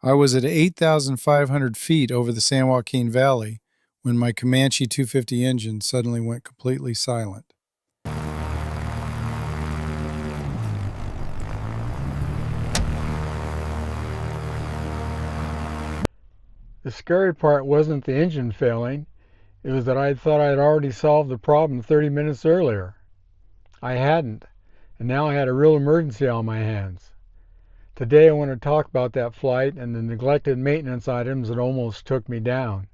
I was at 8,500 feet over the San Joaquin Valley when my Comanche 250 engine suddenly went completely silent. The scary part wasn't the engine failing, it was that I thought I had already solved the problem 30 minutes earlier. I hadn't, and now I had a real emergency on my hands. Today I want to talk about that flight and the neglected maintenance items that almost took me down.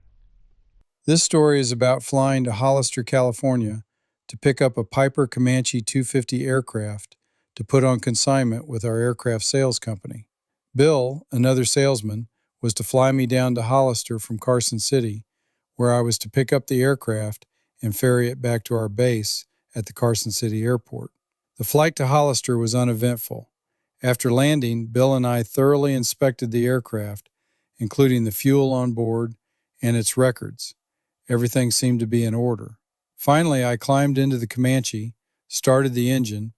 This story is about flying to Hollister, California to pick up a Piper Comanche 250 aircraft to put on consignment with our aircraft sales company. Bill, another salesman, was to fly me down to Hollister from Carson City, where I was to pick up the aircraft and ferry it back to our base at the Carson City airport. The flight to Hollister was uneventful. After landing, Bill and I thoroughly inspected the aircraft, including the fuel on board and its records. Everything seemed to be in order. Finally, I climbed into the Comanche, started the engine,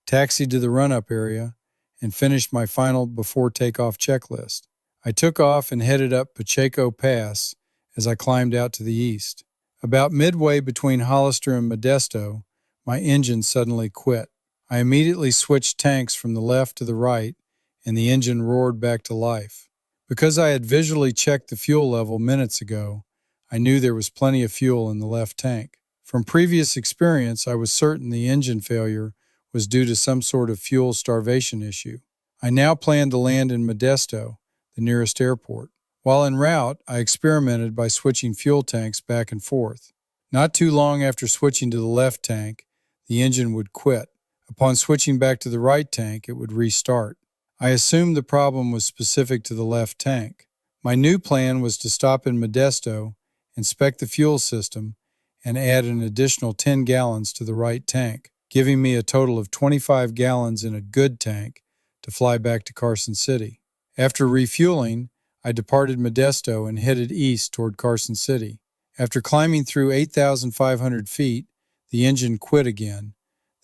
taxied to the run-up area, and finished my final before takeoff checklist. I took off and headed up Pacheco Pass as I climbed out to the east. About midway between Hollister and Modesto, my engine suddenly quit. I immediately switched tanks from the left to the right, and the engine roared back to life. Because I had visually checked the fuel level minutes ago, I knew there was plenty of fuel in the left tank. From previous experience, I was certain the engine failure was due to some sort of fuel starvation issue. I now planned to land in Modesto, the nearest airport. While en route, I experimented by switching fuel tanks back and forth. Not too long after switching to the left tank, the engine would quit. Upon switching back to the right tank, it would restart. I assumed the problem was specific to the left tank. My new plan was to stop in Modesto, inspect the fuel system, and add an additional 10 gallons to the right tank, giving me a total of 25 gallons in a good tank to fly back to Carson City. After refueling, I departed Modesto and headed east toward Carson City. After climbing through 8,500 feet, the engine quit again,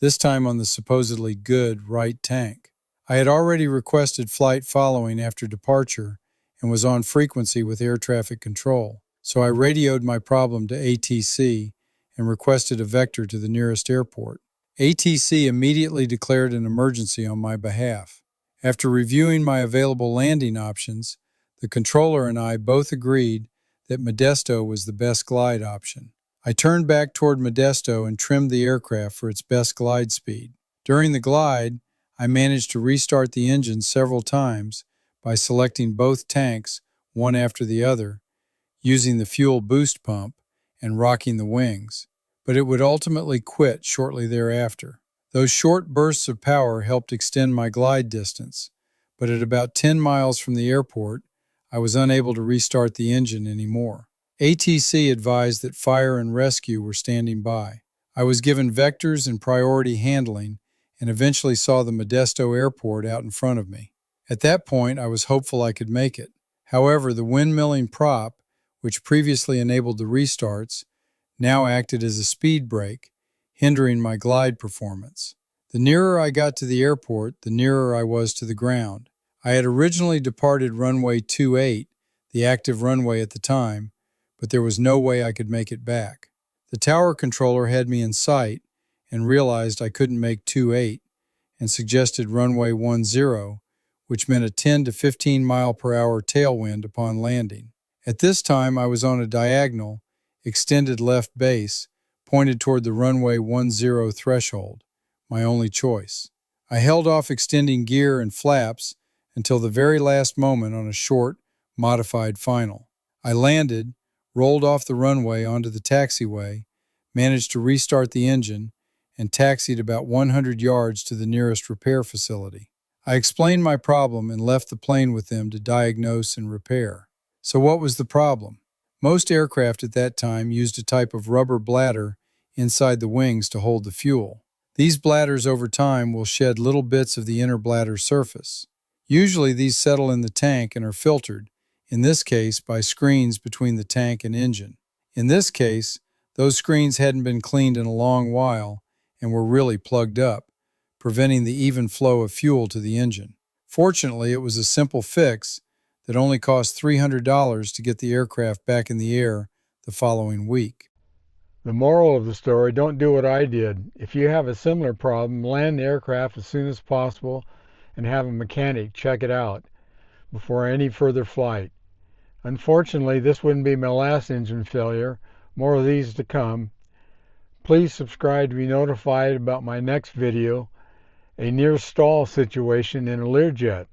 this time on the supposedly good right tank. I had already requested flight following after departure and was on frequency with air traffic control, so I radioed my problem to ATC and requested a vector to the nearest airport. ATC immediately declared an emergency on my behalf. After reviewing my available landing options, the controller and I both agreed that Modesto was the best glide option. I turned back toward Modesto and trimmed the aircraft for its best glide speed. During the glide, I managed to restart the engine several times by selecting both tanks, one after the other, using the fuel boost pump, and rocking the wings, but it would ultimately quit shortly thereafter. Those short bursts of power helped extend my glide distance, but at about 10 miles from the airport, I was unable to restart the engine anymore. ATC advised that fire and rescue were standing by. I was given vectors and priority handling and eventually saw the Modesto airport out in front of me. At that point, I was hopeful I could make it. However, the windmilling prop, which previously enabled the restarts, now acted as a speed brake, hindering my glide performance. The nearer I got to the airport, the nearer I was to the ground. I had originally departed runway 28, the active runway at the time, but there was no way I could make it back. The tower controller had me in sight and realized I couldn't make 28 and suggested runway 10, which meant a 10 to 15 mile per hour tailwind upon landing. At this time, I was on a diagonal, extended left base, pointed toward the runway 10 threshold, my only choice. I held off extending gear and flaps until the very last moment on a short, modified final. I landed, rolled off the runway onto the taxiway, managed to restart the engine, and taxied about 100 yards to the nearest repair facility. I explained my problem and left the plane with them to diagnose and repair. So what was the problem? Most aircraft at that time used a type of rubber bladder inside the wings to hold the fuel. These bladders over time will shed little bits of the inner bladder surface. Usually these settle in the tank and are filtered, in this case by screens between the tank and engine. In this case, those screens hadn't been cleaned in a long while and were really plugged up, preventing the even flow of fuel to the engine. Fortunately, it was a simple fix that only cost $300 to get the aircraft back in the air the following week. The moral of the story, don't do what I did. If you have a similar problem, land the aircraft as soon as possible and have a mechanic check it out before any further flight. Unfortunately, this wouldn't be my last engine failure. More of these to come. Please subscribe to be notified about my next video, a near stall situation in a Learjet.